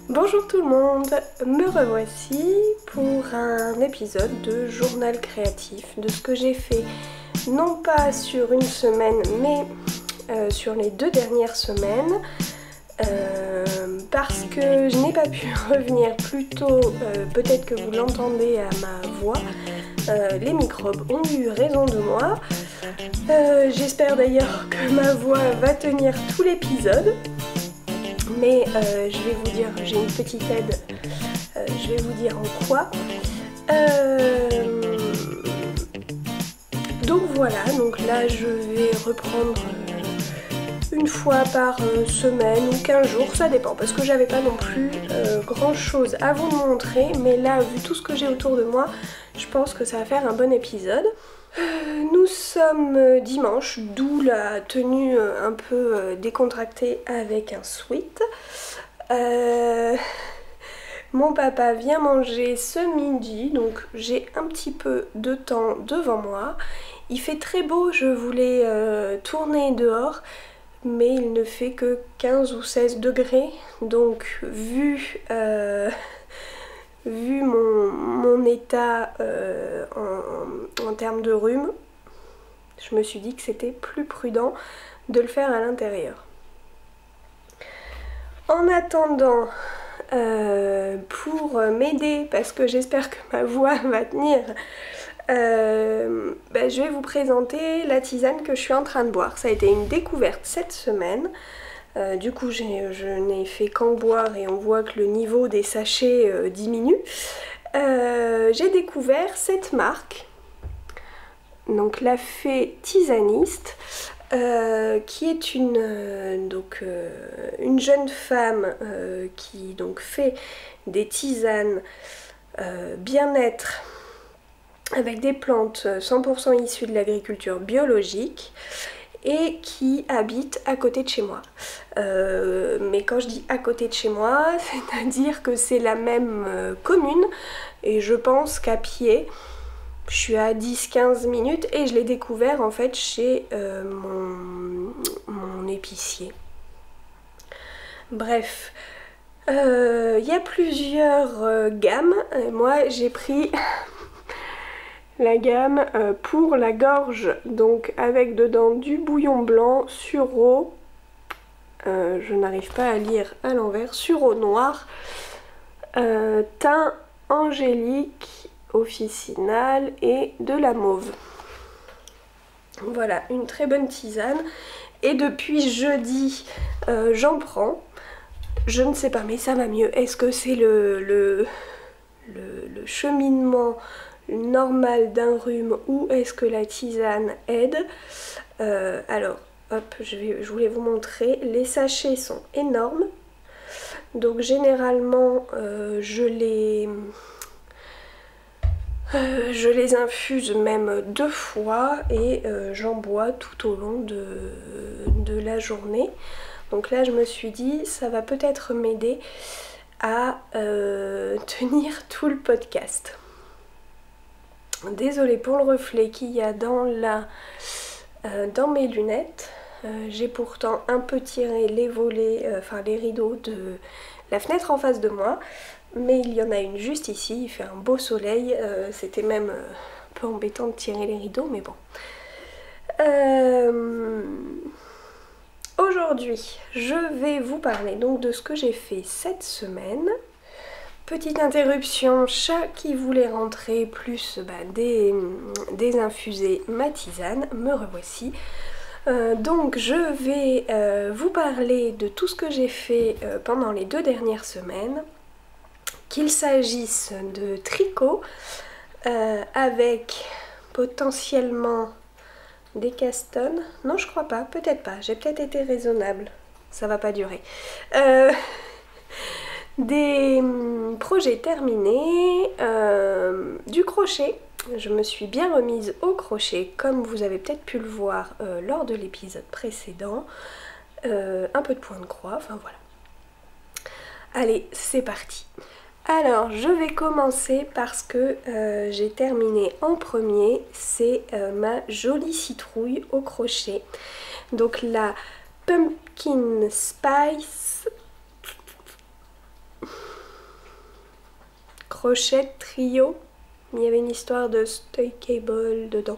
Bonjour tout le monde, me revoici pour un épisode de journal créatif de ce que j'ai fait, non pas sur une semaine mais sur les 2 dernières semaines, parce que je n'ai pas pu revenir plus tôt, peut-être que vous l'entendez à ma voix, les microbes ont eu raison de moi. J'espère d'ailleurs que ma voix va tenir tout l'épisode. Mais je vais vous dire, j'ai une petite aide, je vais vous dire en quoi. Donc voilà, donc là je vais reprendre une fois par semaine ou 15 jours, ça dépend, parce que j'avais pas non plus grand chose à vous montrer, mais là vu tout ce que j'ai autour de moi, je pense que ça va faire un bon épisode. Nous sommes dimanche, d'où la tenue un peu décontractée avec un sweat. Mon papa vient manger ce midi, donc j'ai un petit peu de temps devant moi. Il fait très beau, je voulais tourner dehors, mais il ne fait que 15 ou 16 degrés, donc vu mon état en termes de rhume, je me suis dit que c'était plus prudent de le faire à l'intérieur. En attendant, pour m'aider, parce que j'espère que ma voix va tenir, je vais vous présenter la tisane que je suis en train de boire. Ça a été une découverte cette semaine. Du coup je n'ai fait qu'en boire et on voit que le niveau des sachets diminue. J'ai découvert cette marque, donc la Fée Tisaniste, qui est une jeune femme qui donc fait des tisanes bien-être avec des plantes 100% issues de l'agriculture biologique et qui habite à côté de chez moi. Mais quand je dis à côté de chez moi, c'est-à-dire que c'est la même commune et je pense qu'à pied, je suis à 10-15 minutes et je l'ai découvert en fait chez mon épicier. Bref, il y a plusieurs gammes. Moi j'ai pris la gamme pour la gorge, donc avec dedans du bouillon blanc, sureau, je n'arrive pas à lire à l'envers, sureau noir, thym angélique, officinal et de la mauve. Voilà, une très bonne tisane. Et depuis jeudi, j'en prends. Je ne sais pas, mais ça va mieux. Est-ce que c'est le cheminement normal d'un rhume ou est-ce que la tisane aide? Alors, hop, je voulais vous montrer. Les sachets sont énormes. Donc généralement, je les infuse même 2 fois et j'en bois tout au long de la journée. Donc là je me suis dit ça va peut-être m'aider à tenir tout le podcast. Désolée pour le reflet qu'il y a dans mes lunettes. J'ai pourtant un peu tiré les volets, les rideaux de la fenêtre en face de moi. Mais il y en a une juste ici, il fait un beau soleil, c'était même un peu embêtant de tirer les rideaux, mais bon. Aujourd'hui, je vais vous parler donc de ce que j'ai fait cette semaine. Petite interruption, chat qui voulait rentrer, plus des infusés ma tisane, me revoici. Donc je vais vous parler de tout ce que j'ai fait pendant les 2 dernières semaines. Qu'il s'agisse de tricot avec potentiellement des castones. Non, je crois pas, peut-être pas, j'ai peut-être été raisonnable, ça va pas durer. Des projets terminés, du crochet. Je me suis bien remise au crochet, comme vous avez peut-être pu le voir lors de l'épisode précédent. Un peu de point de croix, enfin voilà. Allez, c'est parti. Alors, je vais commencer parce que j'ai terminé en premier, c'est ma jolie citrouille au crochet. Donc la Pumpkin Spice crochet trio. Il y avait une histoire de Stay Cable dedans.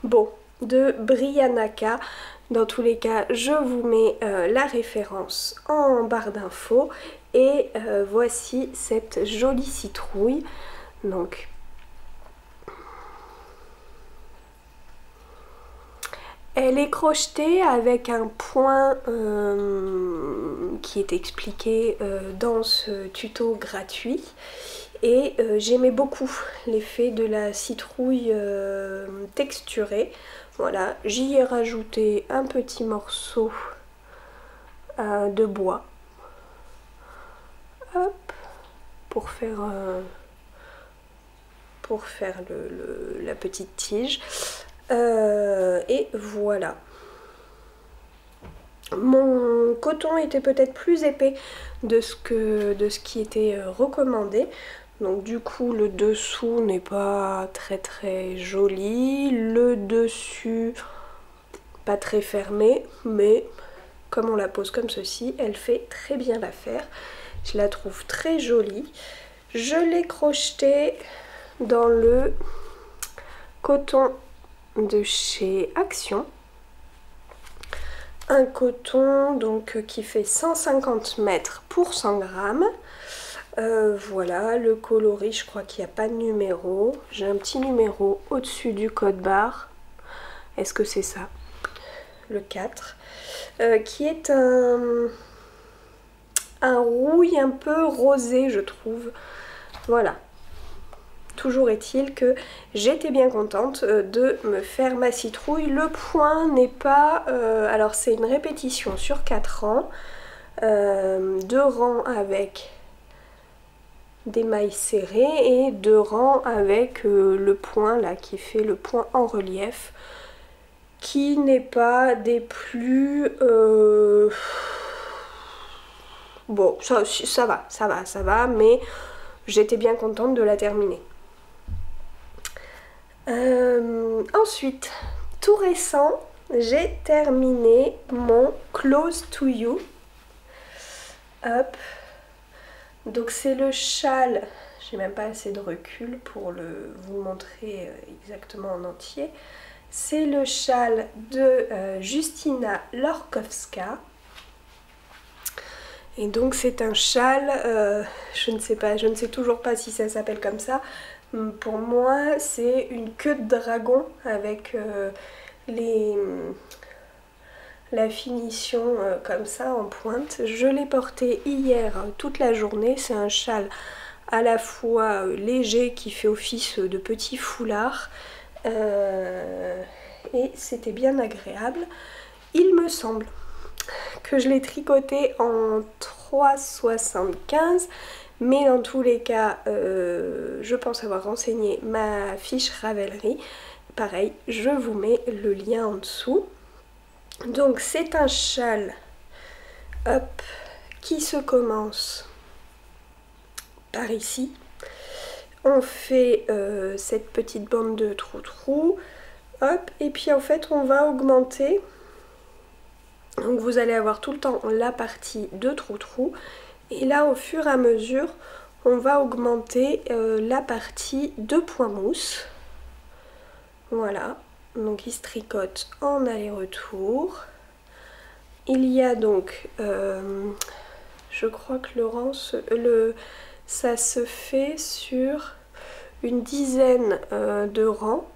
Bon, de Brianaka. Dans tous les cas, je vous mets la référence en barre d'infos. Et voici cette jolie citrouille. Donc, elle est crochetée avec un point qui est expliqué dans ce tuto gratuit. Et j'aimais beaucoup l'effet de la citrouille texturée. Voilà, j'y ai rajouté un petit morceau de bois. Hop, pour faire la petite tige. Et voilà. Mon coton était peut-être plus épais de ce qui était recommandé. Donc du coup le dessous n'est pas très joli, le dessus pas très fermé, mais comme on la pose comme ceci, elle fait très bien l'affaire. Je la trouve très jolie. Je l'ai crochetée dans le coton de chez Action. Un coton donc qui fait 150 mètres pour 100 grammes. Voilà, le coloris, je crois qu'il n'y a pas de numéro. J'ai un petit numéro au-dessus du code barre. Est-ce que c'est ça? Le 4. Qui est un rouille un peu rosé, je trouve. Voilà. Toujours est-il que j'étais bien contente de me faire ma citrouille. Le point n'est pas... alors c'est une répétition sur 4 rangs. 2 rangs avec des mailles serrées et 2 rangs avec le point là qui fait le point en relief, qui n'est pas des plus... Bon, ça va, mais j'étais bien contente de la terminer. Ensuite, tout récent, j'ai terminé mon Close to You. Hop. Donc c'est le châle, j'ai même pas assez de recul pour vous montrer exactement en entier. C'est le châle de Justyna Lorkowska. Et donc c'est un châle, je ne sais toujours pas si ça s'appelle comme ça. Pour moi c'est une queue de dragon avec la finition comme ça en pointe. Je l'ai porté hier toute la journée. C'est un châle à la fois léger qui fait office de petit foulard et c'était bien agréable. Il me semble que je l'ai tricoté en 3,75, mais dans tous les cas je pense avoir renseigné ma fiche Ravelry. Pareil, je vous mets le lien en dessous. Donc c'est un châle, hop, qui se commence par ici. On fait cette petite bande de trou-trou, hop, et puis en fait on va augmenter. Donc vous allez avoir tout le temps la partie de trou-trou, et là au fur et à mesure on va augmenter la partie de point mousse. Voilà. Donc il se tricote en aller-retour. Il y a donc, je crois que ça se fait sur une dizaine de rangs,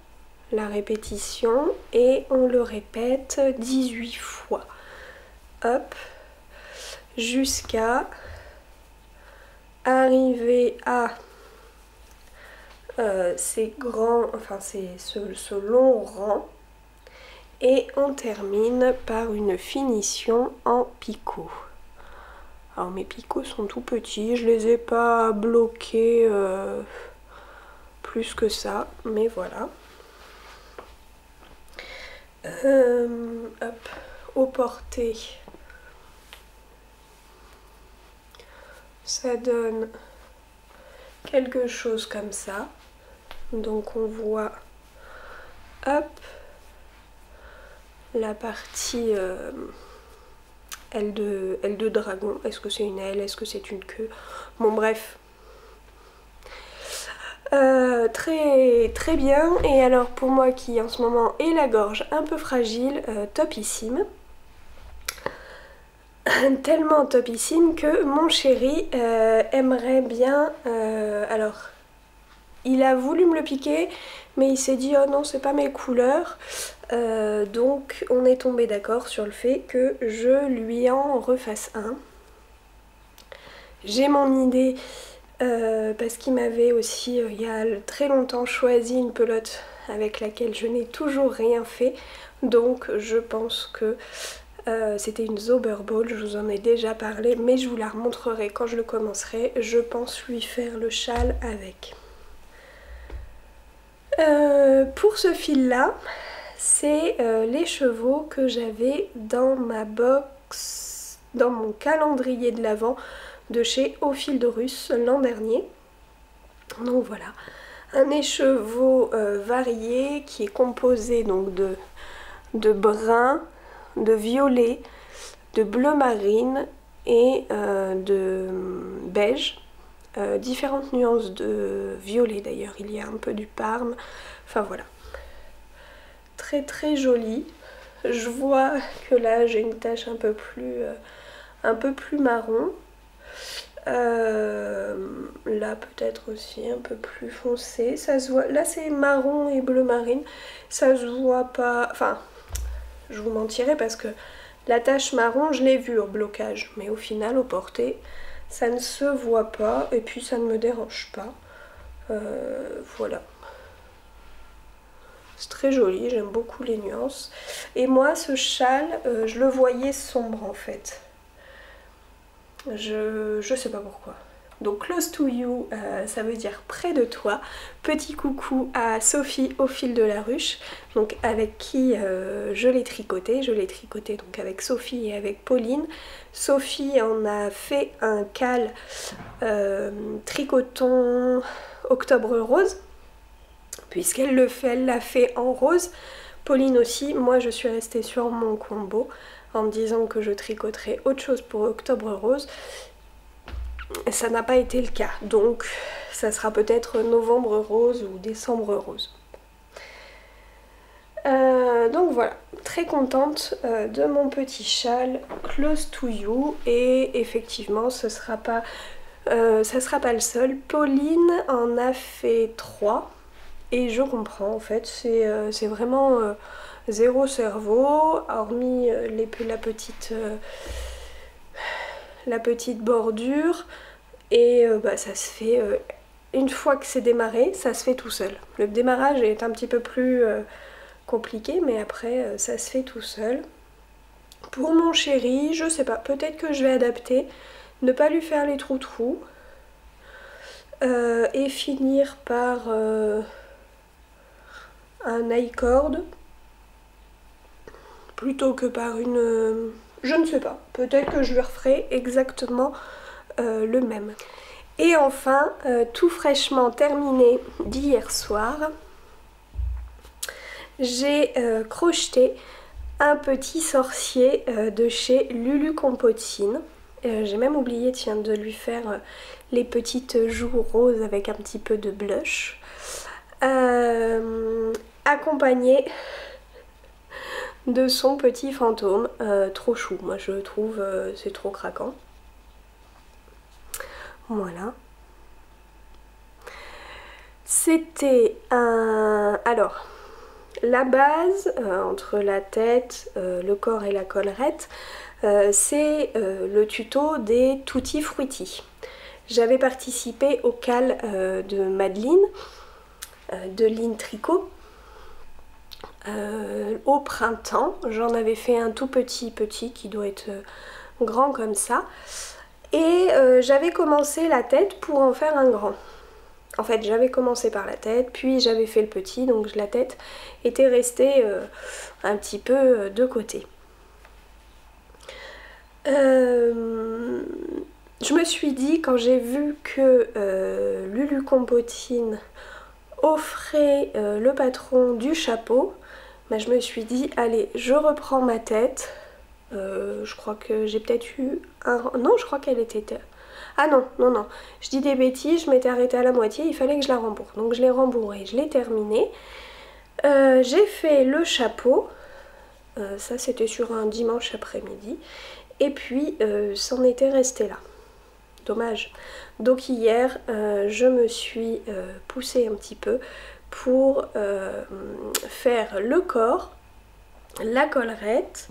la répétition, et on le répète 18 fois. Hop, jusqu'à arriver à ces grands, enfin ce long rang, et on termine par une finition en picot. Alors mes picots sont tout petits, je les ai pas bloqués plus que ça, mais voilà. Hop, au porté, ça donne quelque chose comme ça. Donc on voit, hop, la partie aile de dragon. Est-ce que c'est une aile? Est-ce que c'est une queue? Bon bref. Très bien. Et alors pour moi qui en ce moment ai la gorge un peu fragile, topissime. Tellement topissime que mon chéri aimerait bien... alors, il a voulu me le piquer, mais il s'est dit oh non c'est pas mes couleurs. Donc on est tombé d'accord sur le fait que je lui en refasse un. J'ai mon idée parce qu'il m'avait aussi il y a très longtemps choisi une pelote avec laquelle je n'ai toujours rien fait. Donc je pense que c'était une Zauberball, je vous en ai déjà parlé, mais je vous la remontrerai quand je le commencerai. Je pense lui faire le châle avec. Pour ce fil là, c'est les chevaux que j'avais dans ma box, dans mon calendrier de l'Avent de chez Au Fil de Russe l'an dernier. Donc voilà, un écheveau varié qui est composé donc de brun, de violet, de bleu marine et de beige. Différentes nuances de violet d'ailleurs, il y a un peu du parme, enfin voilà. Très très joli. Je vois que là j'ai une tache un peu plus marron. Là peut-être aussi un peu plus foncé, ça se voit, là c'est marron et bleu marine, ça se voit pas, enfin je vous mentirais parce que la tache marron je l'ai vue au blocage, mais au final au porté ça ne se voit pas et puis ça ne me dérange pas. Voilà, c'est très joli, j'aime beaucoup les nuances. Et moi ce châle je le voyais sombre en fait. Je sais pas pourquoi. Donc close to you, ça veut dire près de toi. Petit coucou à Sophie au fil de la ruche, donc avec qui je l'ai tricoté. Je l'ai tricoté donc avec Sophie et avec Pauline. Sophie en a fait un cal tricoton octobre rose, puisqu'elle le fait, elle l'a fait en rose. Pauline aussi. Moi je suis restée sur mon combo en me disant que je tricoterais autre chose pour octobre rose. Ça n'a pas été le cas, donc ça sera peut-être novembre rose ou décembre rose. Donc voilà, très contente de mon petit châle Close to You, et effectivement ça sera pas le seul. Pauline en a fait 3 et je comprends en fait, c'est vraiment zéro cerveau, hormis la petite bordure, et ça se fait une fois que c'est démarré, ça se fait tout seul. Le démarrage est un petit peu plus compliqué, mais après ça se fait tout seul. Pour mon chéri, je sais pas, peut-être que je vais adapter, ne pas lui faire les trous et finir par un I-cord plutôt que par une... je ne sais pas, peut-être que je lui referai exactement le même. Et enfin, tout fraîchement terminé d'hier soir, j'ai crocheté un petit sorcier de chez Lulu Compotine. J'ai même oublié, tiens, de lui faire les petites joues roses avec un petit peu de blush. Accompagné de son petit fantôme, trop chou, moi je trouve, c'est trop craquant. Voilà. C'était un... Alors, la base, entre la tête, le corps et la collerette, c'est le tuto des Tutti Frutti. J'avais participé au cal de Madeleine, de Line Tricot, au printemps. J'en avais fait un tout petit qui doit être grand comme ça. Et j'avais commencé la tête pour en faire un grand. En fait j'avais commencé par la tête, puis j'avais fait le petit, donc la tête était restée un petit peu de côté. Je me suis dit, quand j'ai vu que Lulu Compotine offrait le patron du chapeau, bah, je me suis dit allez, je reprends ma tête. Je crois que j'ai peut-être eu un... Non, je crois qu'elle était... Ah non, non, non, je dis des bêtises, je m'étais arrêtée à la moitié, il fallait que je la rembourre. Donc je l'ai rembourrée, je l'ai terminée. J'ai fait le chapeau, ça c'était sur un dimanche après-midi, et puis c'en était resté là. Dommage. Donc hier, je me suis poussée un petit peu pour faire le corps, la collerette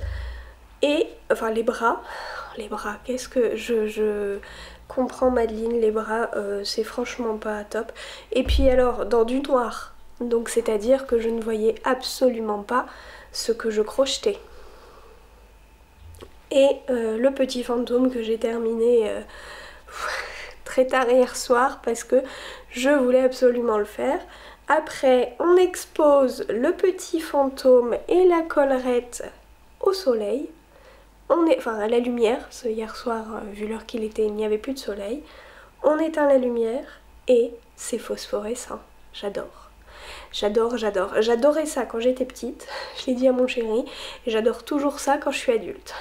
et enfin les bras. Les bras, qu'est-ce que je comprends Madeline, les bras c'est franchement pas top. Et puis alors dans du noir, donc c'est à dire que je ne voyais absolument pas ce que je crochetais. Et le petit fantôme que j'ai terminé très tard hier soir parce que je voulais absolument le faire. Après on expose le petit fantôme et la collerette au soleil. Enfin à la lumière, ce hier soir, vu l'heure qu'il était, il n'y avait plus de soleil. On éteint la lumière et c'est phosphorescent. J'adore. J'adore, j'adore. J'adorais ça quand j'étais petite, je l'ai dit à mon chéri, et j'adore toujours ça quand je suis adulte.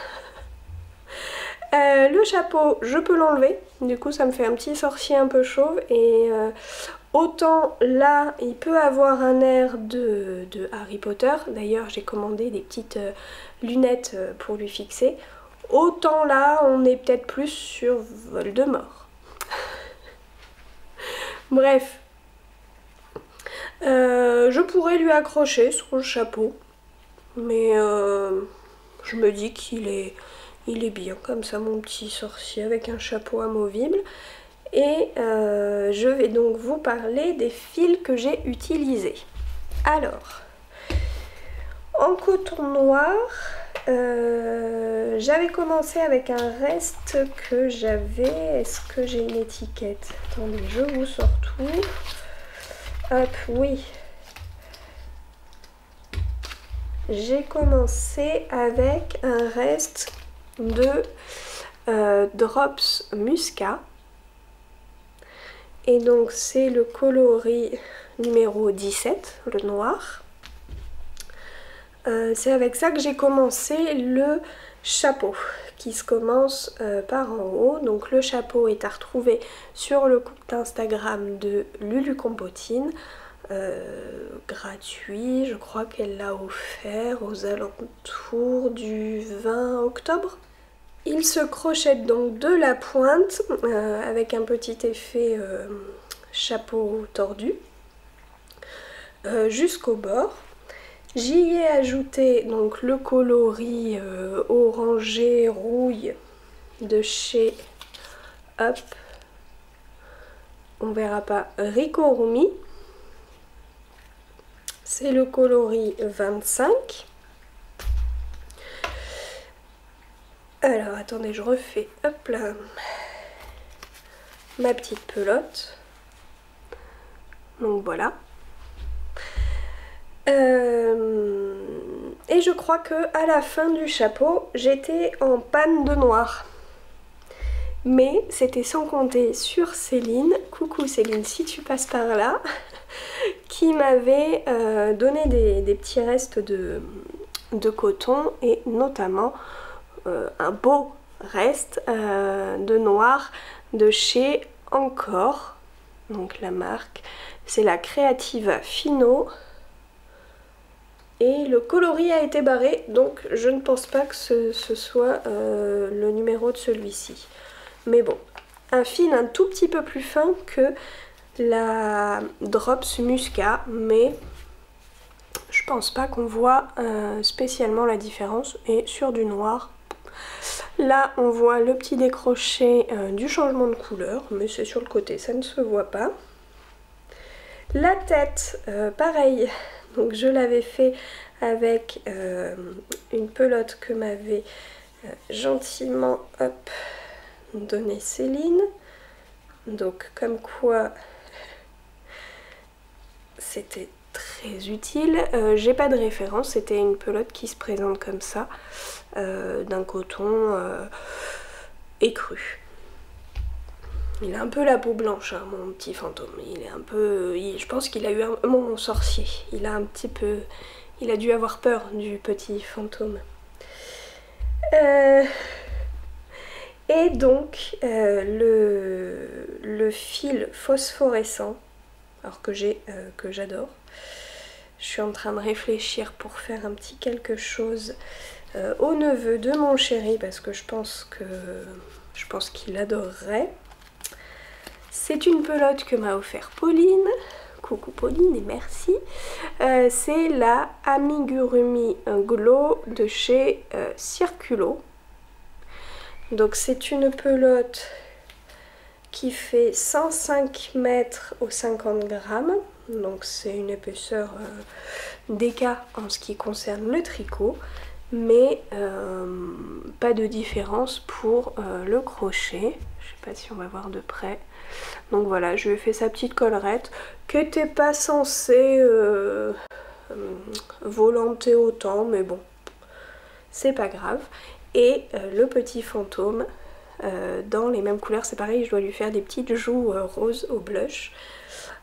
Le chapeau, je peux l'enlever, du coup ça me fait un petit sorcier un peu chauve et autant là il peut avoir un air de Harry Potter, d'ailleurs j'ai commandé des petites lunettes pour lui fixer, autant là on est peut-être plus sur Voldemort. Bref, je pourrais lui accrocher son chapeau, mais je me dis qu'il est... Il est bien comme ça mon petit sorcier avec un chapeau amovible. Et je vais donc vous parler des fils que j'ai utilisés. Alors, en coton noir, j'avais commencé avec un reste que j'avais... Est-ce que j'ai une étiquette? Attendez, je vous sors tout. Hop, oui. J'ai commencé avec un reste de Drops Muscat et donc c'est le coloris numéro 17, le noir. C'est avec ça que j'ai commencé le chapeau qui se commence par en haut. Donc le chapeau est à retrouver sur le compte Instagram de Lulu Compotine. Gratuit, je crois qu'elle l'a offert aux alentours du 20 octobre. Il se crochette donc de la pointe avec un petit effet chapeau tordu jusqu'au bord. J'y ai ajouté donc le coloris orangé rouille de chez Hop, on verra pas, Rikorumi. C'est le coloris 25. Alors attendez, je refais, hop là, ma petite pelote. Donc voilà. Et je crois que à la fin du chapeau, j'étais en panne de noir. Mais c'était sans compter sur Céline, coucou Céline si tu passes par là, qui m'avait donné des petits restes de coton et notamment un beau reste de noir de chez Encore. Donc la marque, c'est la Creativa Fino. Et le coloris a été barré, donc je ne pense pas que ce soit le numéro de celui-ci. Mais bon, un fil un tout petit peu plus fin que la Drops Muscat, mais je pense pas qu'on voit spécialement la différence. Et sur du noir, là on voit le petit décroché du changement de couleur, mais c'est sur le côté, ça ne se voit pas. La tête, pareil, donc je l'avais fait avec une pelote que m'avait gentiment donné Céline. Donc comme quoi c'était très utile. J'ai pas de référence, c'était une pelote qui se présente comme ça, d'un coton écru. Il a un peu la peau blanche, hein, mon petit fantôme. Il est un peu... je pense qu'il a eu mon sorcier. Il a un petit peu... Il a dû avoir peur du petit fantôme. Et donc le fil phosphorescent, alors que j'adore. Je suis en train de réfléchir pour faire un petit quelque chose au neveu de mon chéri parce que je pense qu'il adorerait. C'est une pelote que m'a offert Pauline. Coucou Pauline et merci. C'est la Amigurumi Glow de chez Circulo. Donc c'est une pelote qui fait 105 mètres au 50 grammes. Donc c'est une épaisseur d'écart en ce qui concerne le tricot. Mais pas de différence pour le crochet. Je sais pas si on va voir de près. Donc voilà, je lui ai fait sa petite collerette qui n'était pas censée volanter autant, mais bon, c'est pas grave. Et le petit fantôme dans les mêmes couleurs, c'est pareil, je dois lui faire des petites joues roses au blush.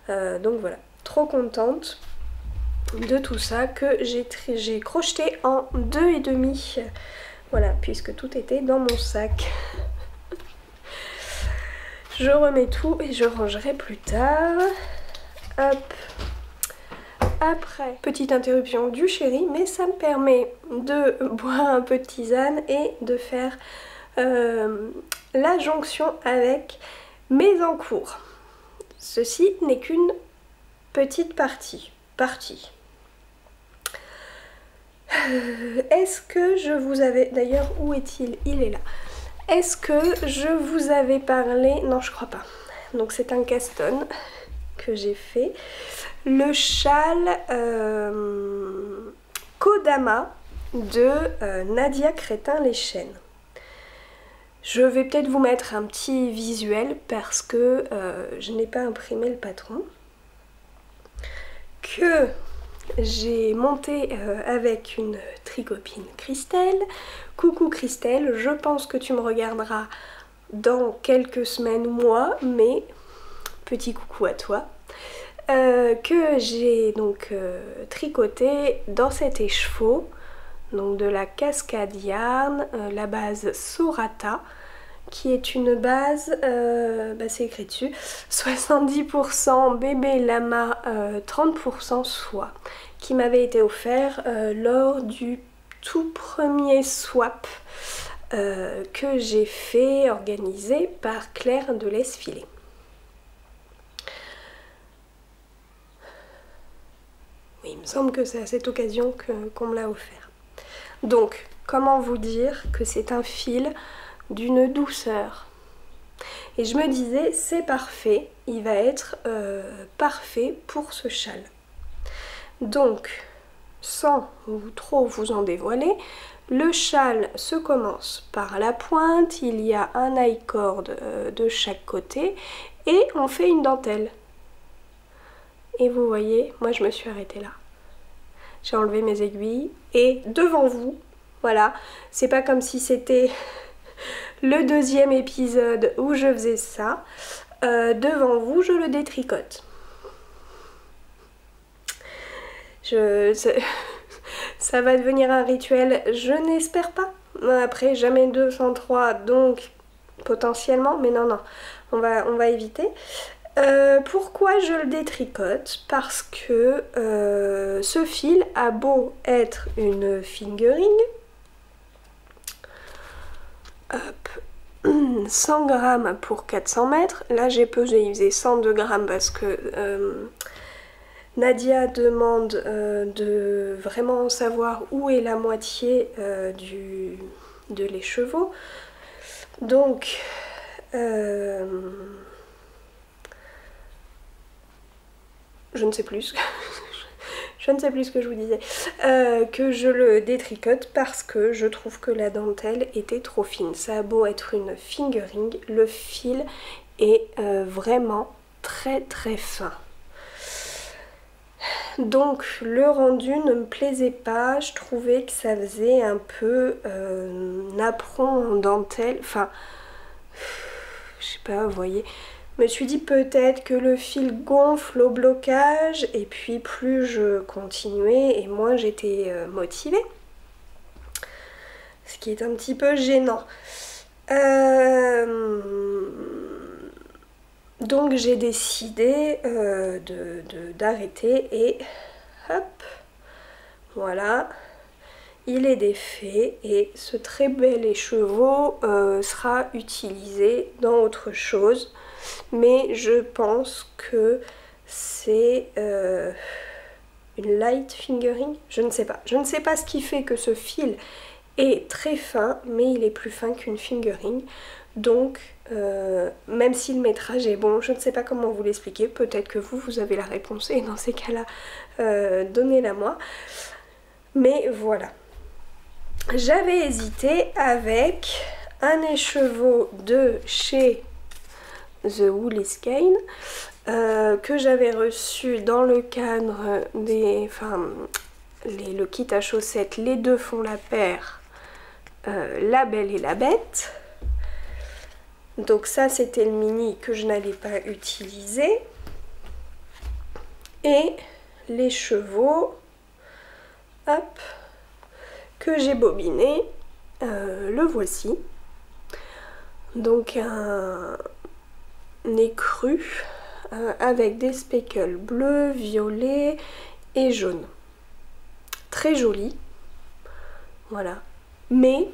Donc voilà, trop contente de tout ça que j'ai crocheté en 2,5. Voilà, puisque tout était dans mon sac. Je remets tout et je rangerai plus tard. Hop. Après, petite interruption du chéri, mais ça me permet de boire un peu de tisane et de faire la jonction avec mes encours. Ceci n'est qu'une petite partie. Est-ce que je vous avais... D'ailleurs, où est-il? Il est là. Est-ce que je vous avais parlé... Non, je crois pas. Donc c'est un caston que j'ai fait. Le châle Kodama de Nadia Crétin-les-Chênes. Je vais peut-être vous mettre un petit visuel parce que je n'ai pas imprimé le patron. Que j'ai monté avec une tricopine Christelle. Coucou Christelle, je pense que tu me regarderas dans quelques semaines ou mois, mais petit coucou à toi. Que j'ai donc tricoté dans cet écheveau, donc de la Cascade Yarn, la base Sorata, qui est une base, c'est écrit dessus, 70% bébé lama, 30% soie, qui m'avait été offert lors du tout premier swap que j'ai fait, organisé par Claire de l'Esfilé. Oui, il me semble que c'est à cette occasion qu'on me l'a offert. Donc, comment vous dire que c'est un fil d'une douceur. Et je me disais, c'est parfait, il va être parfait pour ce châle. Donc, sans trop vous en dévoiler, le châle se commence par la pointe, il y a un high-cord de chaque côté et on fait une dentelle. Et vous voyez, moi je me suis arrêtée là. J'ai enlevé mes aiguilles et devant vous, voilà, c'est pas comme si c'était le deuxième épisode où je faisais ça. Devant vous, je le détricote. Ça va devenir un rituel, je n'espère pas. Après, jamais 2 sans 3, donc potentiellement, mais non, on va éviter. Pourquoi je le détricote? Parce que ce fil a beau être une fingering, hop, 100 grammes pour 400 mètres. Là j'ai pesé, il faisait 102 grammes parce que Nadia demande de vraiment savoir où est la moitié de l'écheveau. Donc je ne sais plus je ne sais plus ce que je vous disais, que je le détricote parce que je trouve que la dentelle était trop fine. Ça a beau être une fingering, le fil est vraiment très très fin. Donc le rendu ne me plaisait pas, je trouvais que ça faisait un peu napperon en dentelle, enfin je sais pas, vous voyez. Je me suis dit peut-être que le fil gonfle au blocage et puis plus je continuais et moins j'étais motivée. Ce qui est un petit peu gênant. Donc j'ai décidé d'arrêter et hop, voilà, il est défait et ce très bel écheveau sera utilisé dans autre chose, mais je pense que c'est une light fingering, je ne sais pas. Je ne sais pas ce qui fait que ce fil est très fin, mais il est plus fin qu'une fingering. Donc, même si le métrage est bon, je ne sais pas comment vous l'expliquer. Peut-être que vous avez la réponse et dans ces cas-là, donnez-la moi. Mais voilà. J'avais hésité avec un écheveau de chez The Woolly Skein que j'avais reçu dans le cadre des... le kit à chaussettes, les deux font la paire, La Belle et la Bête. Donc ça c'était le mini que je n'allais pas utiliser. Et les chevaux, hop, que j'ai bobiné, le voici. Donc un écru avec des speckles bleus, violets et jaunes. Très joli, voilà. Mais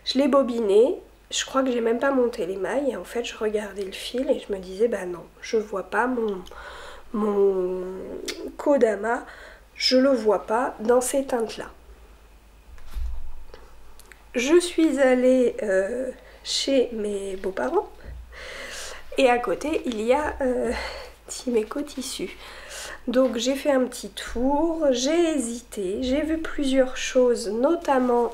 je l'ai bobiné, je crois que j'ai même pas monté les mailles et en fait je regardais le fil et je me disais bah non, je vois pas mon Kodama, je le vois pas dans ces teintes là. Je suis allée chez mes beaux-parents et à côté il y a Timeco Tissu. Donc j'ai fait un petit tour, j'ai hésité, j'ai vu plusieurs choses, notamment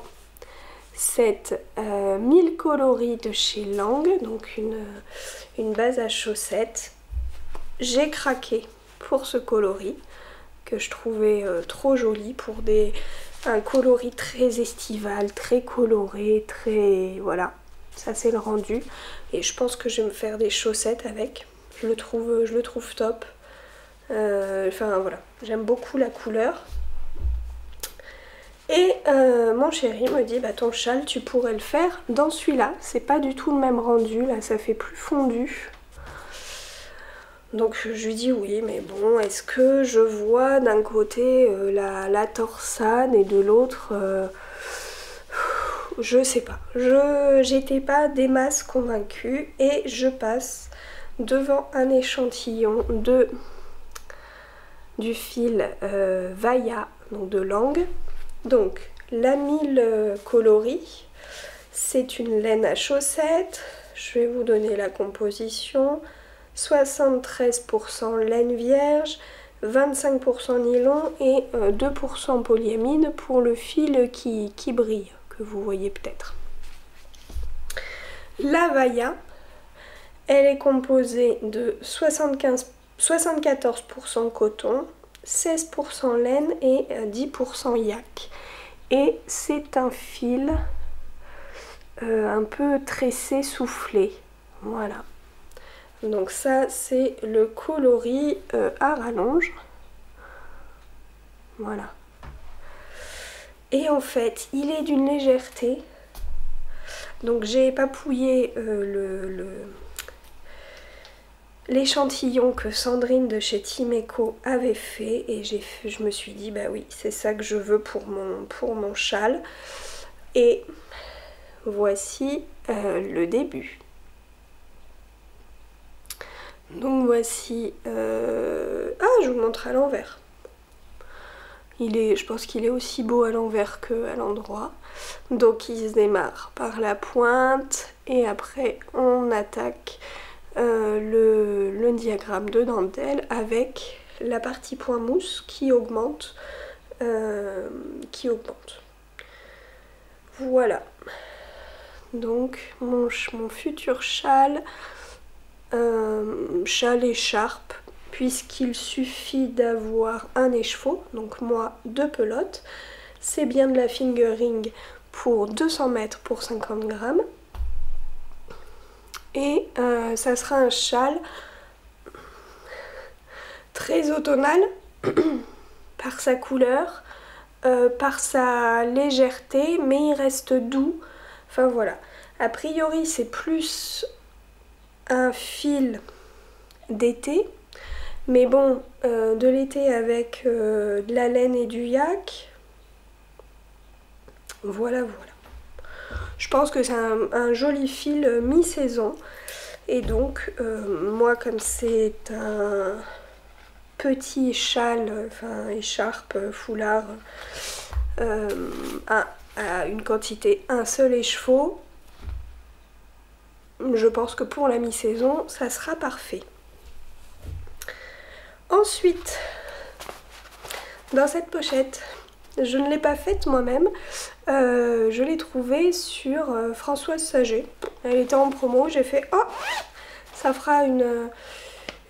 cette 1000 coloris de chez Lang, donc une base à chaussettes. J'ai craqué pour ce coloris que je trouvais trop joli pour un coloris très estival, très coloré, très... voilà, ça c'est le rendu. Et je pense que je vais me faire des chaussettes avec, je le trouve top. Enfin voilà, j'aime beaucoup la couleur. Et mon chéri me dit bah ton châle tu pourrais le faire dans celui-là, c'est pas du tout le même rendu, là ça fait plus fondu. Donc je lui dis oui mais bon, est-ce que je vois d'un côté la torsade et de l'autre je sais pas, j'étais pas des masses convaincue et je passe devant un échantillon du fil Vaya, donc de Lang. Donc la 1000 coloris, c'est une laine à chaussettes, je vais vous donner la composition, 73% laine vierge, 25% nylon et 2% polyamide pour le fil qui brille, que vous voyez peut-être. La Vaya, elle est composée de 74% coton, 16% laine et 10% yak. Et c'est un fil un peu tressé, soufflé. Voilà. Donc ça, c'est le coloris à rallonge. Voilà. Et en fait, il est d'une légèreté. Donc j'ai papouillé l'échantillon que Sandrine de chez Timeco avait fait et je me suis dit bah oui c'est ça que je veux pour mon châle. Et voici le début. Donc voici ah je vous montre à l'envers. Je pense qu'il est aussi beau à l'envers qu'à l'endroit. Donc il se démarre par la pointe et après on attaque le diagramme de dentelle avec la partie point mousse qui augmente. Voilà. Donc mon futur châle, châle écharpe, puisqu'il suffit d'avoir un écheveau, donc moi 2 pelotes. C'est bien de la fingering pour 200 mètres pour 50 grammes. Et ça sera un châle très automnal par sa couleur, par sa légèreté, mais il reste doux. Enfin voilà. A priori c'est plus un fil d'été, mais bon, de l'été avec de la laine et du yak, voilà. Je pense que c'est un joli fil mi-saison, et donc moi, comme c'est un petit châle, enfin écharpe, foulard, à une quantité un seul écheveau, je pense que pour la mi-saison ça sera parfait. Ensuite, dans cette pochette, je ne l'ai pas faite moi-même, je l'ai trouvée sur Françoise Saget. Elle était en promo, j'ai fait oh, ça fera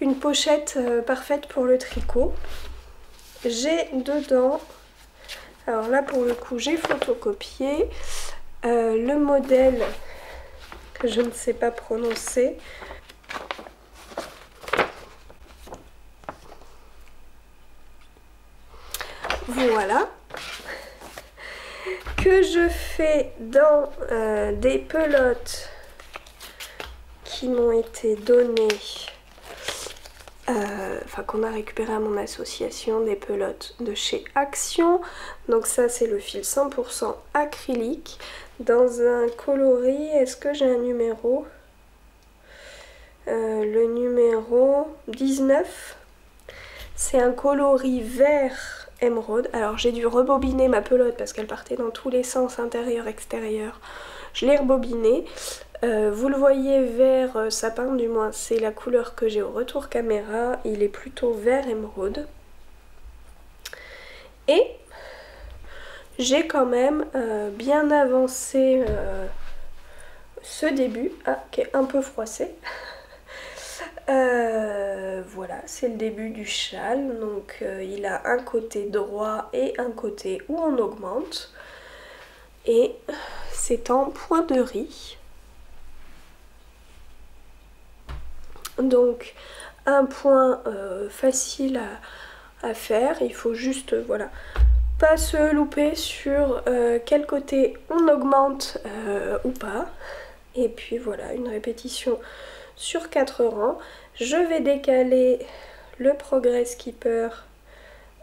une pochette parfaite pour le tricot. J'ai dedans, alors là pour le coup j'ai photocopié le modèle que je ne sais pas prononcer. Voilà, que je fais dans des pelotes qui m'ont été données, enfin qu'on a récupéré à mon association, des pelotes de chez Action. Donc ça c'est le fil 100% acrylique dans un coloris. Est-ce que j'ai un numéro? Le numéro 19. C'est un coloris vert émeraude. Alors j'ai dû rebobiner ma pelote parce qu'elle partait dans tous les sens, intérieur, extérieur. Je l'ai rebobinée. Vous le voyez vert sapin, du moins c'est la couleur que j'ai au retour caméra. Il est plutôt vert émeraude. Et j'ai quand même bien avancé ce début, qui est un peu froissé. Voilà, c'est le début du châle, donc il a un côté droit et un côté où on augmente, et c'est en point de riz. Donc un point facile à faire, il faut juste voilà, pas se louper sur quel côté on augmente ou pas. Et puis voilà, une répétition sur 4 rangs. Je vais décaler le Progress Skipper,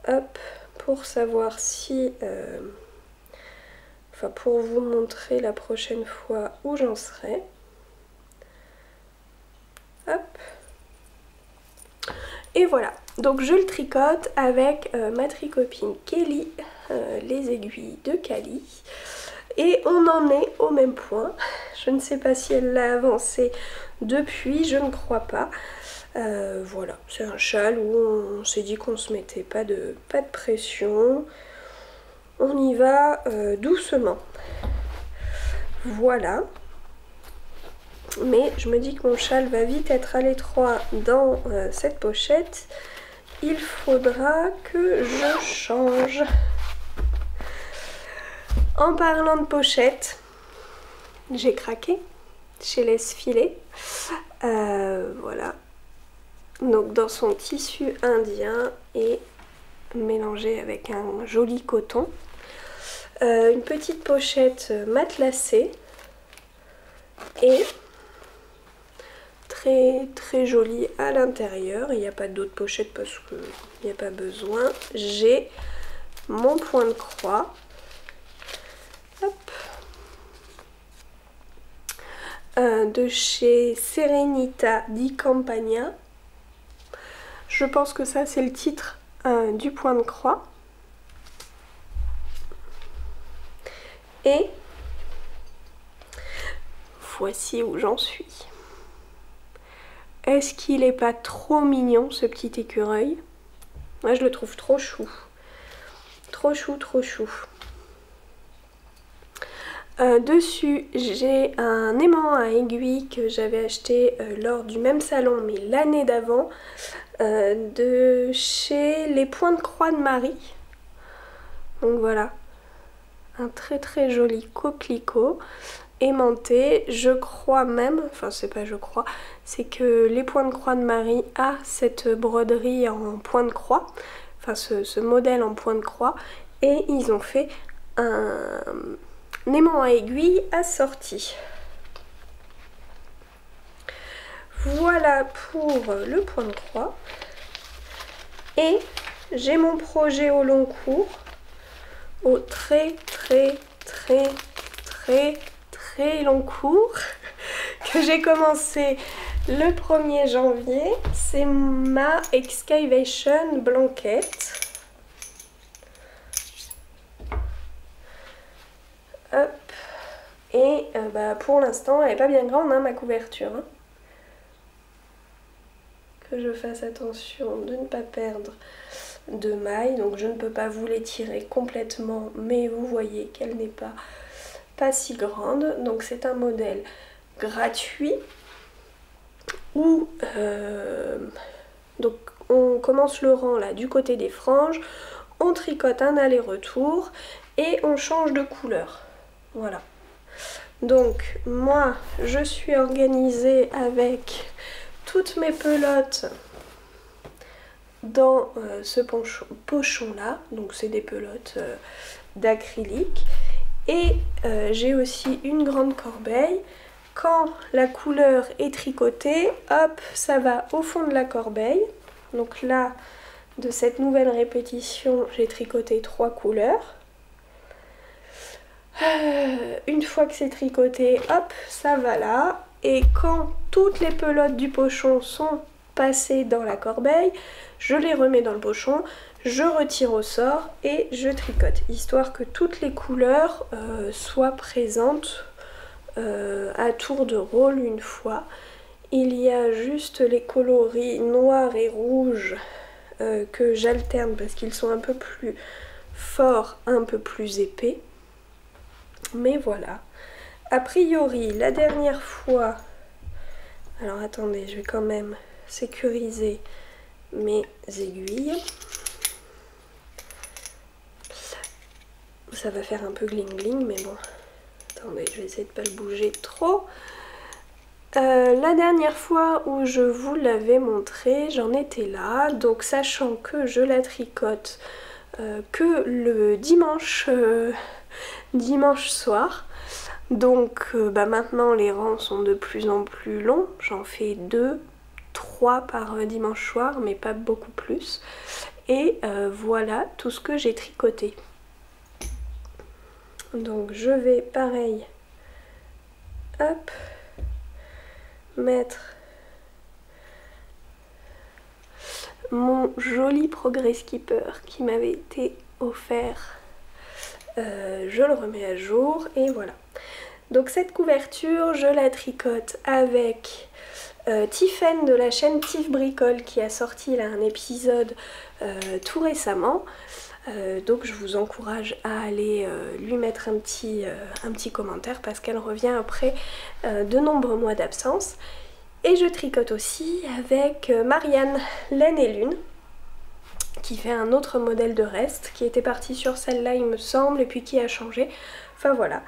hop, pour savoir si, enfin pour vous montrer la prochaine fois où j'en serai. Hop. Et voilà, donc je le tricote avec ma tricopine Kelly, les aiguilles de Cali. Et on en est au même point. Je ne sais pas si elle l'a avancé depuis, je ne crois pas. Voilà, c'est un châle où on s'est dit qu'on se mettait pas de pression. On y va doucement. Voilà. Mais je me dis que mon châle va vite être à l'étroit dans cette pochette. Il faudra que je change. En parlant de pochette, j'ai craqué chez Laisse Filer. Voilà. Donc dans son tissu indien et mélangé avec un joli coton. Une petite pochette matelassée et très jolie à l'intérieur. Il n'y a pas d'autre pochette parce qu'il n'y a pas besoin. J'ai mon point de croix. Hop. De chez Serenita di Campagna. Je pense que ça c'est le titre du point de croix. Et voici où j'en suis. Est-ce qu'il n'est pas trop mignon ce petit écureuil? Moi je le trouve trop chou. Trop chou, trop chou. Dessus j'ai un aimant à aiguille que j'avais acheté lors du même salon mais l'année d'avant, de chez les Points de Croix de Marie. Donc voilà, un très joli coquelicot aimanté. Je crois même, enfin c'est pas je crois, c'est que les Points de Croix de Marie a cette broderie en point de croix, enfin ce modèle en point de croix. et ils ont fait un aimant à aiguille assorti. Voilà pour le point de croix. Et j'ai mon projet au long cours, au très long cours, que j'ai commencé le 1er janvier. C'est ma Excavation Blanket. Hop. Et pour l'instant, elle n'est pas bien grande, hein, ma couverture. Hein. Que je fasse attention de ne pas perdre de mailles. Donc je ne peux pas vous l'étirer complètement, mais vous voyez qu'elle n'est pas si grande. Donc c'est un modèle gratuit où donc on commence le rang là du côté des franges, on tricote un aller-retour et on change de couleur. Voilà. Donc moi je suis organisée avec toutes mes pelotes dans ce pochon là, donc c'est des pelotes d'acrylique, et j'ai aussi une grande corbeille. Quand la couleur est tricotée, hop, ça va au fond de la corbeille. Donc là, de cette nouvelle répétition, j'ai tricoté 3 couleurs. Une fois que c'est tricoté, hop, ça va là. Et quand toutes les pelotes du pochon sont passées dans la corbeille, je les remets dans le pochon, je retire au sort et je tricote, histoire que toutes les couleurs soient présentes à tour de rôle une fois. Il y a juste les coloris noir et rouge que j'alterne parce qu'ils sont un peu plus forts, un peu plus épais. Mais voilà. A priori, la dernière fois... Alors attendez, je vais quand même sécuriser mes aiguilles. Ça va faire un peu gling gling, mais bon. Attendez, je vais essayer de ne pas le bouger trop. La dernière fois où je vous l'avais montré, j'en étais là. Donc sachant que je la tricote que le dimanche soir. Donc maintenant les rangs sont de plus en plus longs. J'en fais 2, 3 par dimanche soir, mais pas beaucoup plus. Et voilà tout ce que j'ai tricoté. Donc je vais pareil, hop, mettre mon joli Progress Keeper qui m'avait été offert. Je le remets à jour et voilà. Donc cette couverture, je la tricote avec Tiffen de la chaîne Tif Bricole qui a sorti là un épisode tout récemment. Donc je vous encourage à aller lui mettre un petit commentaire parce qu'elle revient après de nombreux mois d'absence. Et je tricote aussi avec Marianne Laine et Lune qui fait un autre modèle de reste, qui était parti sur celle-là il me semble et puis qui a changé. Enfin voilà.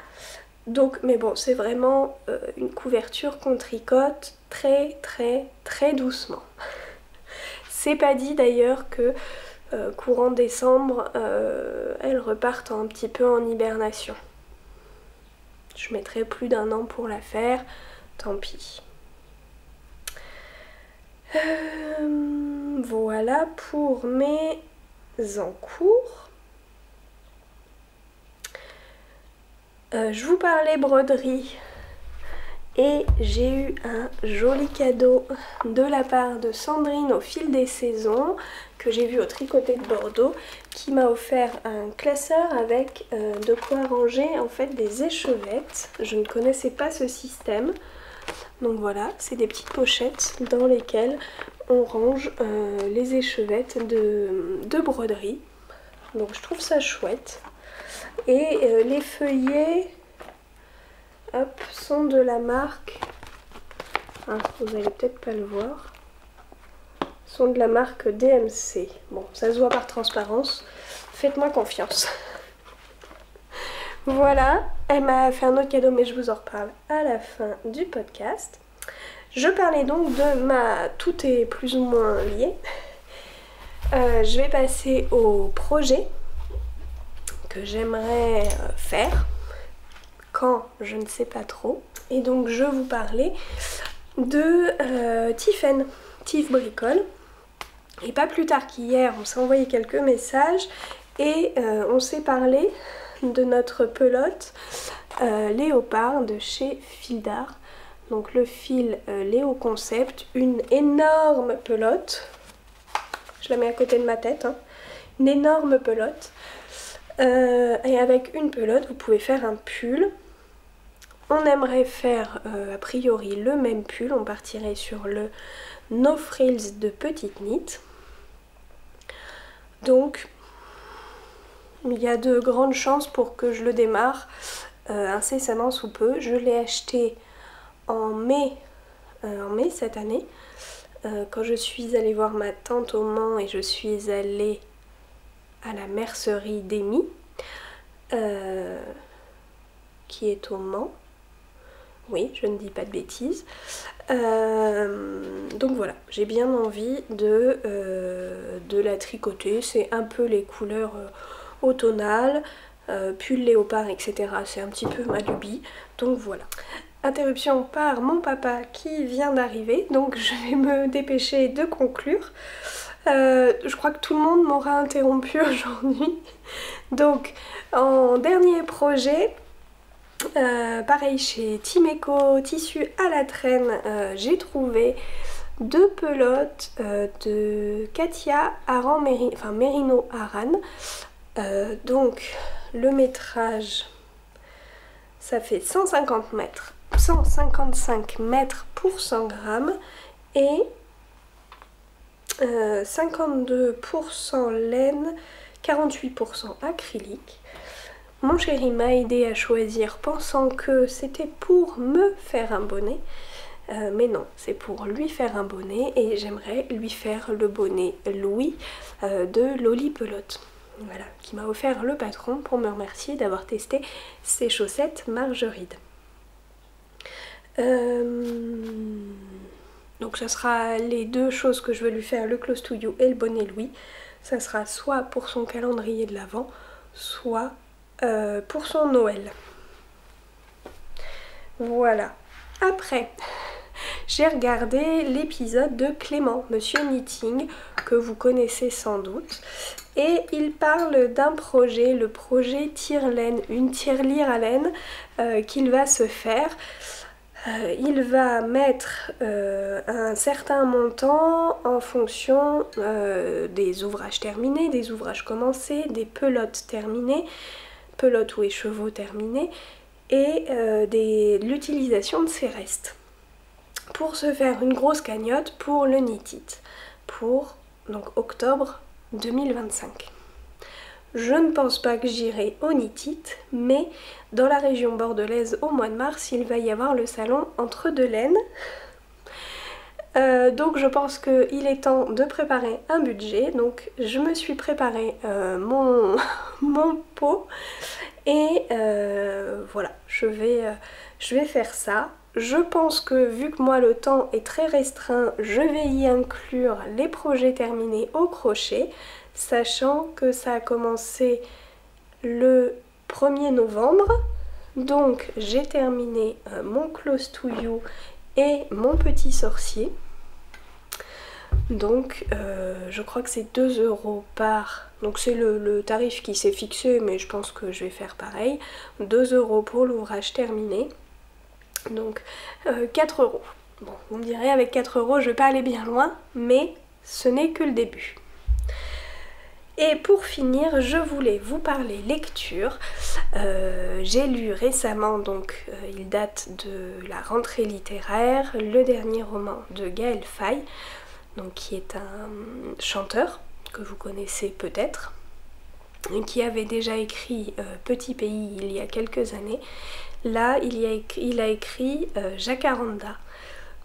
Donc mais bon, c'est vraiment une couverture qu'on tricote très doucement. C'est pas dit d'ailleurs que courant décembre, elles repartent un petit peu en hibernation. Je mettrai plus d'1 an pour la faire, tant pis. Voilà pour mes encours. Je vous parlais broderie et j'ai eu un joli cadeau de la part de Sandrine au fil des saisons que j'ai vu au Tricoté de Bordeaux, qui m'a offert un classeur avec de quoi ranger en fait des échevettes. Je ne connaissais pas ce système. Donc voilà, c'est des petites pochettes dans lesquelles on range les échevettes de broderie. Donc je trouve ça chouette. Et les feuillets hop, sont de la marque, vous allez peut-être pas le voir, sont de la marque DMC. Bon, ça se voit par transparence, faites-moi confiance. Voilà, elle m'a fait un autre cadeau mais je vous en reparle à la fin du podcast. Je parlais donc de ma... Tout est plus ou moins lié. Je vais passer au projet. que j'aimerais faire quand je ne sais pas trop. Et donc je vous parlais de Tiffen, Tif Bricole. Et pas plus tard qu'hier, on s'est envoyé quelques messages et on s'est parlé de notre pelote léopard de chez Fil d'Art. Donc le fil Léo Concept, une énorme pelote. Je la mets à côté de ma tête, hein. Une énorme pelote. Et avec une pelote, vous pouvez faire un pull. On aimerait faire a priori le même pull. On partirait sur le No Frills de Petite Knit. Donc il y a de grandes chances pour que je le démarre incessamment sous peu. Je l'ai acheté en mai cette année, quand je suis allée voir ma tante au Mans et je suis allée à la mercerie d'Amy, qui est au Mans. Oui, je ne dis pas de bêtises. Donc voilà, j'ai bien envie de la tricoter. C'est un peu les couleurs automnales, pull léopard, etc. C'est un petit peu ma lubie. Donc voilà. Interruption par mon papa qui vient d'arriver, donc je vais me dépêcher de conclure. Je crois que tout le monde m'aura interrompu aujourd'hui. Donc en dernier projet, pareil chez Timeco Tissu à la traîne, j'ai trouvé deux pelotes de Katia Aran Merino Aran. Donc le métrage, ça fait 155 mètres pour 100 grammes et 52% laine, 48% acrylique. Mon chéri m'a aidé à choisir pensant que c'était pour me faire un bonnet. Mais non, c'est pour lui faire un bonnet et j'aimerais lui faire le bonnet Louis de Loli Pelote. Voilà, qui m'a offert le patron pour me remercier d'avoir testé ses chaussettes Margeride. Donc ça sera les deux choses que je veux lui faire, le Close to You et le bonnet Louis. Ça sera soit pour son calendrier de l'Avent, soit pour son Noël. Voilà. Après, j'ai regardé l'épisode de Clément, Monsieur Knitting, que vous connaissez sans doute. Et il parle d'un projet, le projet tire-laine, une tirelire à laine qu'il va se faire. Il va mettre un certain montant en fonction des ouvrages terminés, des ouvrages commencés, des pelotes terminées, pelotes ou écheveaux terminés, et de l'utilisation de ses restes. Pour se faire une grosse cagnotte pour le Knit It, pour donc octobre 2025. Je ne pense pas que j'irai au Knit It, mais dans la région bordelaise au mois de mars, il va y avoir le salon Entre deux laines. Donc je pense qu'il est temps de préparer un budget. Donc je me suis préparé mon pot et voilà, je vais faire ça. Je pense que vu que moi le temps est très restreint, je vais y inclure les projets terminés au crochet, sachant que ça a commencé le 1er novembre. Donc j'ai terminé mon Close to You et mon petit sorcier. Donc je crois que c'est 2 € par... Donc c'est le tarif qui s'est fixé, mais je pense que je vais faire pareil. 2 € pour l'ouvrage terminé. Donc 4 €. Bon, vous me direz, avec 4 € je vais pas aller bien loin, mais ce n'est que le début. Et pour finir, je voulais vous parler lecture. J'ai lu récemment, donc il date de la rentrée littéraire, le dernier roman de Gaël Faye, donc qui est un chanteur que vous connaissez peut-être, qui avait déjà écrit Petit Pays il y a quelques années. Là, il a écrit Jacaranda,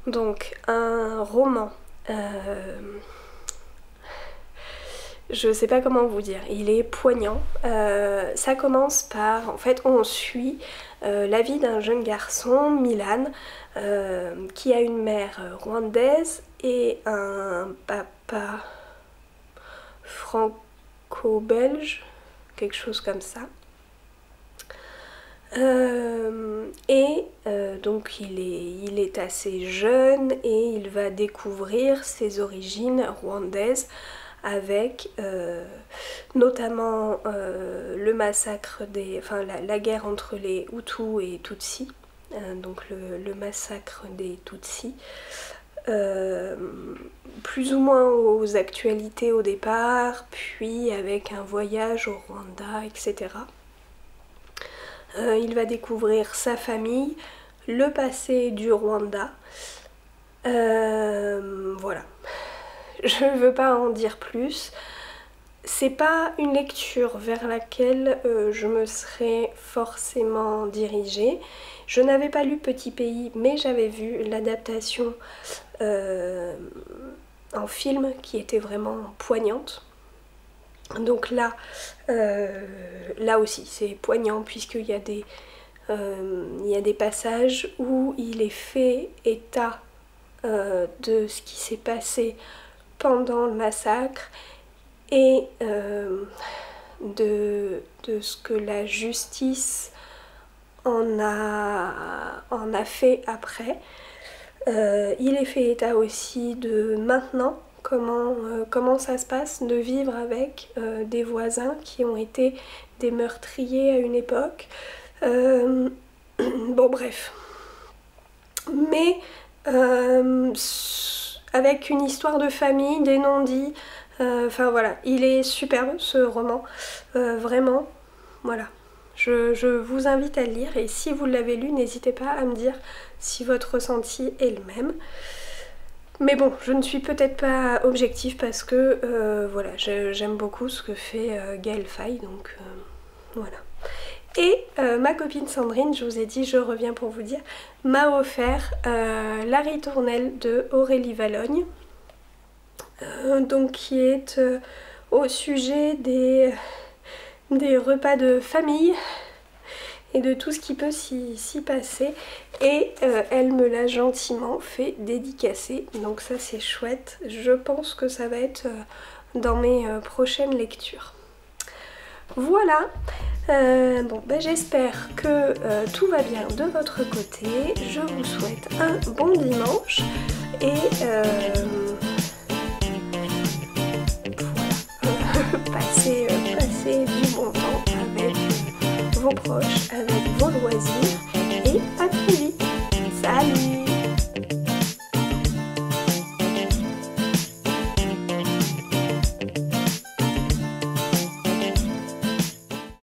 donc un roman, je sais pas comment vous dire, il est poignant. Ça commence par, en fait, on suit la vie d'un jeune garçon, Milan, qui a une mère rwandaise et un papa franco-belge, quelque chose comme ça. Donc il est assez jeune et il va découvrir ses origines rwandaises avec notamment le massacre enfin la guerre entre les Hutus et Tutsis, donc le massacre des Tutsis, plus ou moins aux actualités au départ, puis avec un voyage au Rwanda, etc. Il va découvrir sa famille, le passé du Rwanda. Voilà. Je ne veux pas en dire plus. C'est pas une lecture vers laquelle je me serais forcément dirigée. Je n'avais pas lu Petit Pays, mais j'avais vu l'adaptation en film qui était vraiment poignante. Donc là aussi c'est poignant puisqu'il y a des passages où il est fait état de ce qui s'est passé pendant le massacre et de ce que la justice en a fait après. Il est fait état aussi de maintenant, comment ça se passe de vivre avec des voisins qui ont été des meurtriers à une époque. Bon bref. Mais avec une histoire de famille, des non-dits, enfin voilà, il est superbe ce roman, vraiment, voilà. Je vous invite à le lire et si vous l'avez lu, n'hésitez pas à me dire si votre ressenti est le même. Mais bon, je ne suis peut-être pas objective parce que voilà, j'aime beaucoup ce que fait Gaël Faye, donc voilà. Et ma copine Sandrine, je vous ai dit, je reviens pour vous dire, m'a offert La Ritournelle de Aurélie Vallogne, donc qui est au sujet des repas de famille et de tout ce qui peut s'y passer, et elle me l'a gentiment fait dédicacer, donc ça c'est chouette. Je pense que ça va être dans mes prochaines lectures. Voilà, bon ben j'espère que tout va bien de votre côté, je vous souhaite un bon dimanche et voilà, passez du bon temps avec vos proches, avec vos loisirs.